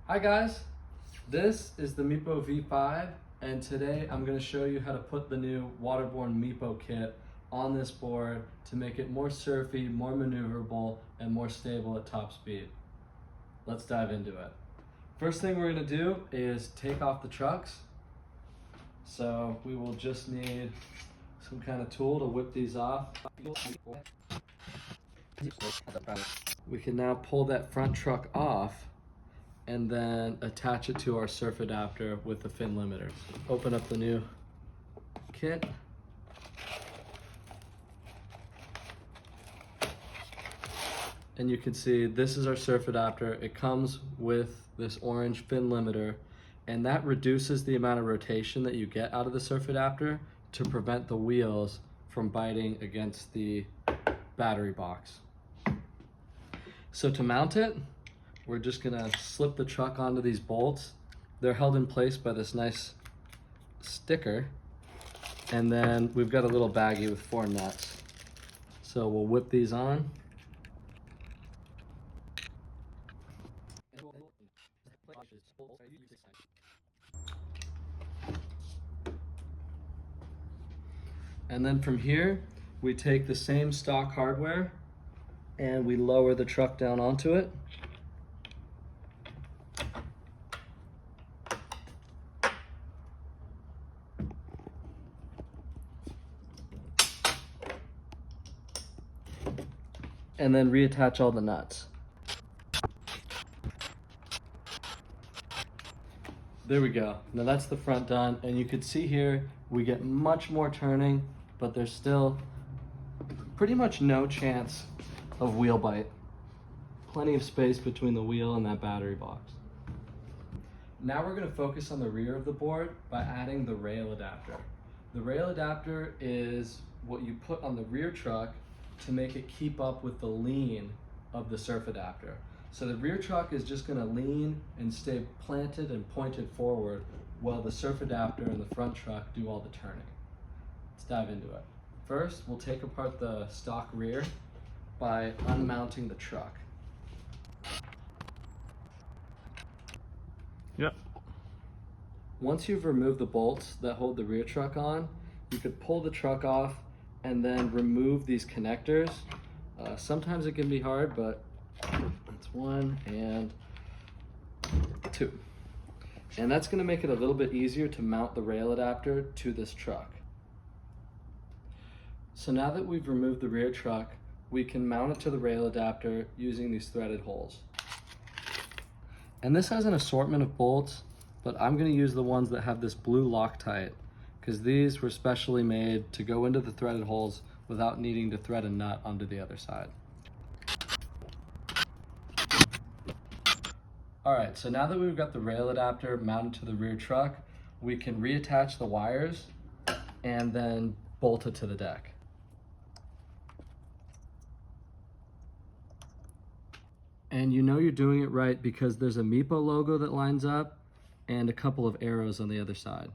Hi guys, this is the Meepo V5 and today I'm going to show you how to put the new Waterborne-Meepo kit on this board to make it more surfy, more maneuverable, and more stable at top speed. Let's dive into it. First thing we're going to do is take off the trucks. So we will just need some kind of tool to whip these off. We can now pull that front truck off and then attach it to our surf adapter with the fin limiter. Open up the new kit. And you can see this is our surf adapter. It comes with this orange fin limiter, and that reduces the amount of rotation that you get out of the surf adapter to prevent the wheels from biting against the battery box. So to mount it, we're just gonna slip the truck onto these bolts. They're held in place by this nice sticker. And then we've got a little baggie with 4 nuts. So we'll whip these on. And then from here, we take the same stock hardware and we lower the truck down onto it. And then reattach all the nuts. There we go. Now that's the front done, and you can see here we get much more turning, but there's still pretty much no chance of wheel bite. Plenty of space between the wheel and that battery box. Now we're going to focus on the rear of the board by adding the rail adapter. The rail adapter is what you put on the rear truck to make it keep up with the lean of the surf adapter. So the rear truck is just going to lean and stay planted and pointed forward while the surf adapter and the front truck do all the turning. Let's dive into it. First, we'll take apart the stock rear by unmounting the truck. Yep. Once you've removed the bolts that hold the rear truck on, you could pull the truck off and then remove these connectors. Sometimes it can be hard, but that's 1 and 2. And that's going to make it a little bit easier to mount the rail adapter to this truck. So now that we've removed the rear truck, we can mount it to the rail adapter using these threaded holes. And this has an assortment of bolts, but I'm going to use the ones that have this blue Loctite, because these were specially made to go into the threaded holes without needing to thread a nut onto the other side. Alright, so now that we've got the rail adapter mounted to the rear truck, we can reattach the wires and then bolt it to the deck. And you know you're doing it right because there's a Meepo logo that lines up and a couple of arrows on the other side.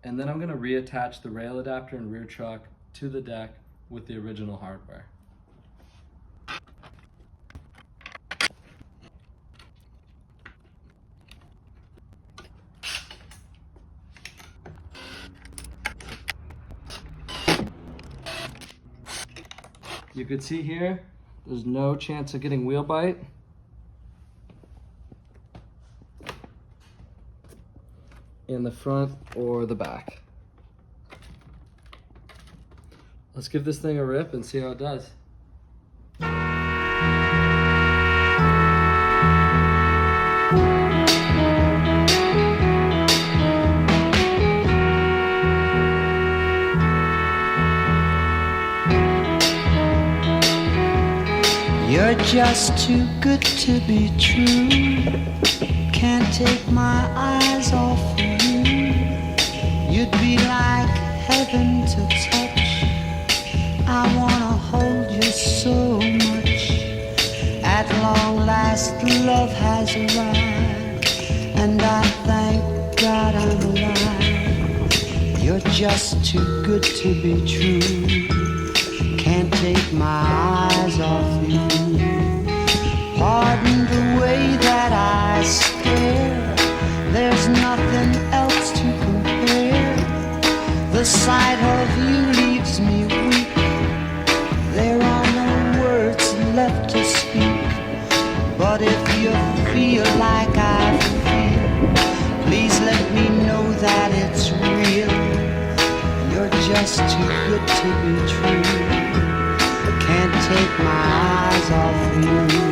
And then I'm going to reattach the rail adapter and rear truck to the deck with the original hardware. You can see here, there's no chance of getting wheel bite. In the front or the back. Let's give this thing a rip and see how it does. You're just too good to be true. Can't take my eyes off of you. You'd be like heaven to touch. I wanna hold you so much. At long last love has arrived, and I thank God I'm alive. You're just too good to be true. Can't take my eyes off you. Pardon the way that I stare. sight of you leaves me weak. There are no words left to speak. But if you feel like I feel, please let me know that it's real. You're just too good to be true. Can't take my eyes off you.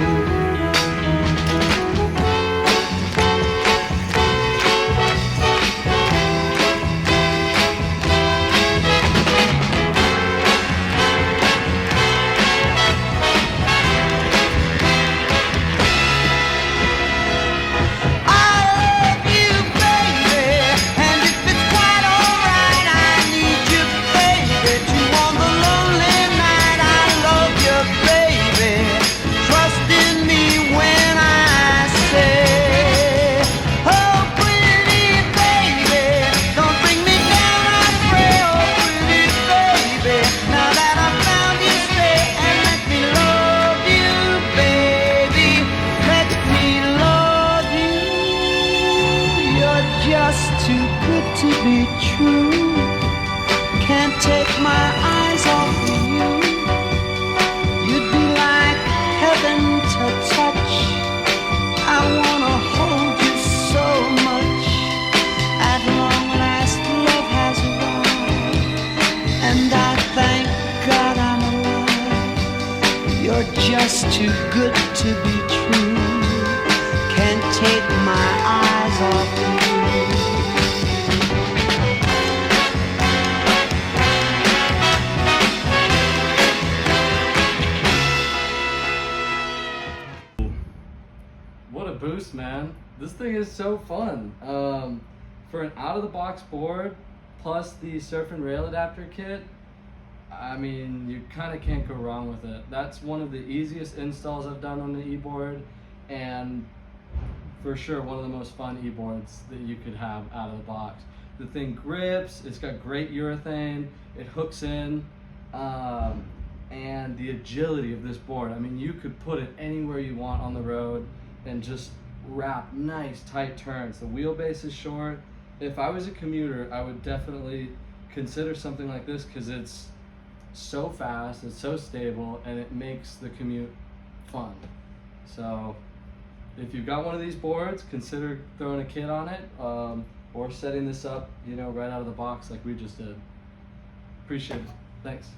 Just too good to be true. Can't take my eyes off you. You'd be like heaven to touch. I wanna hold you so much. At long last, love has arrived, and I thank God I'm alive. You're just too good to be true. Can't take my eyes off you. What a boost, man. This thing is so fun. For an out-of-the-box board, plus the surf and rail adapter kit, I mean, you kind of can't go wrong with it. That's one of the easiest installs I've done on the e-board, and for sure one of the most fun e-boards that you could have out of the box. The thing grips, it's got great urethane, it hooks in, and the agility of this board. I mean, you could put it anywhere you want on the road and just wrap nice tight turns. The wheelbase is short. If I was a commuter, I would definitely consider something like this because it's so fast, it's so stable, and it makes the commute fun. So if you've got one of these boards, consider throwing a kit on it, or setting this up, you know, right out of the box like we just did. Appreciate it. Thanks.